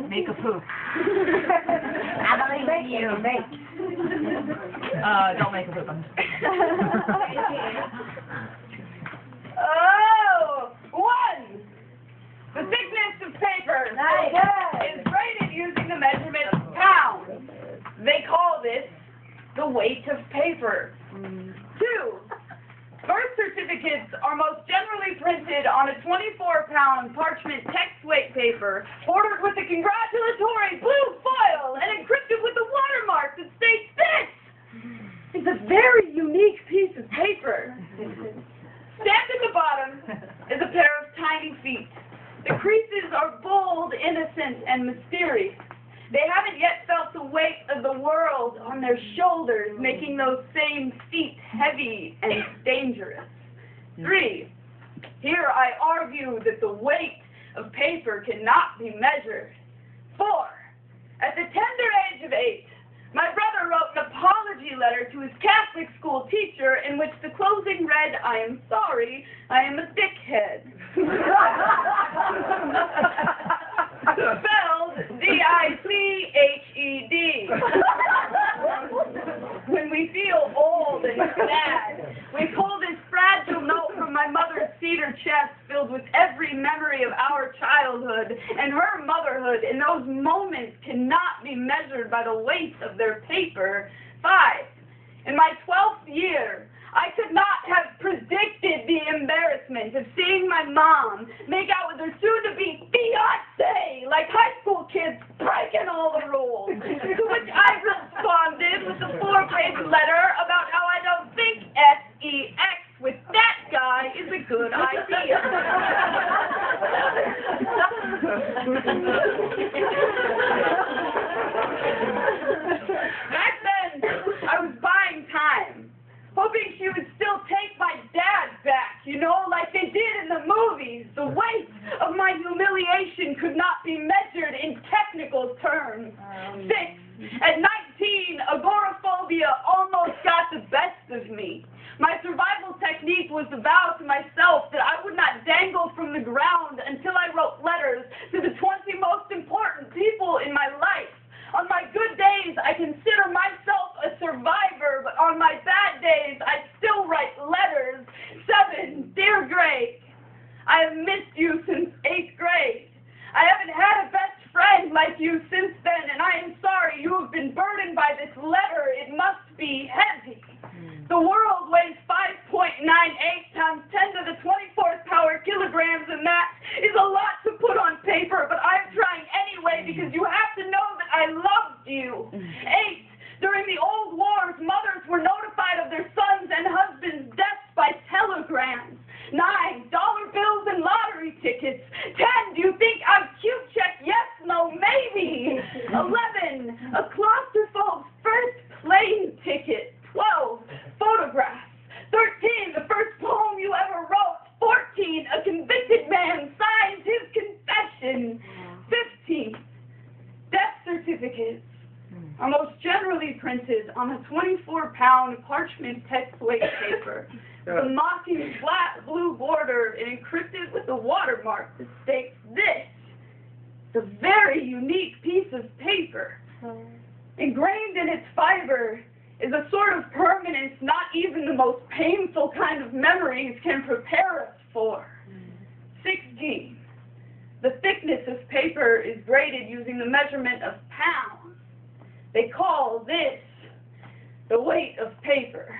Make a poop. I believe you. Don't make a poop. Oh, one. The thickness of paper is rated using the measurement of pounds. They call this the weight of paper. 2. Birth certificates are most generally printed on a 24-pound parchment text weight paper, bordered with a congratulatory blue foil and encrypted with a watermark that states this. It's a very unique piece of paper. Stamped at the bottom is a pair of tiny feet. The creases are bold, innocent, and mysterious. They haven't yet felt the weight of the world on their shoulders, making those same feet heavy and dangerous. 3. Here I argue that the weight of paper cannot be measured. 4. At the tender age of 8, my brother wrote an apology letter to his Catholic school teacher in which the closing read, "I am sorry, I am a dickhead." Spelled D-I-C-H-E-D. When we feel old and sad, we pull this fragile note from my mother's cedar chest filled with every memory of our childhood and her motherhood, and those moments cannot be measured by the weight of their paper. 5. In my 12th year, I could not have predicted the embarrassment of seeing my mom make out with her soon-to-be fiancé, like high school kids breaking all the rules. To which I responded with a 4-page letter about how I don't think sex with that guy is a good idea. Back then, I was buying time, hoping she would still take my dad back, you know, like they did in the movies. The weight of my humiliation could not be measured in technical terms. 6. At 19, agoraphobia almost got the best of me. My survival technique was to vow to myself that I would not dangle from the ground until I wrote letters to the 20 most important people in my life. On my good days, I consider myself a survivor, but on my bad days, I still write letters. 7. Dear Greg, I have missed you since 8th grade. I haven't had a best friend like you since then, and I am sorry you have been burdened by this letter. It must be heavy. The world weighs 5.98 times 10 to the 24th power kilograms, and that is a lot to put on paper, but I'm trying anyway because you have to know that I loved you. 8. During the old wars, mothers were notified of their sons' and husbands' deaths by telegrams. 9. Dollar bills and lottery tickets. 10. Do you think I'm cute? Check yes, no, maybe. 11. A claustrophobe's first plane ticket. 12. Photographs. 13. The first poem you ever wrote. 14. A convicted man signs his confession. 15. Death certificates are most generally printed on a 24-pound parchment text weight paper with a mocking flat blue border and encrypted with a watermark that states this. The very unique piece of paper. Ingrained in its fiber is a sort of permanence not even the most painful kind of memories can prepare us for. 16. The thickness of paper is graded using the measurement of pounds. They call this the weight of paper.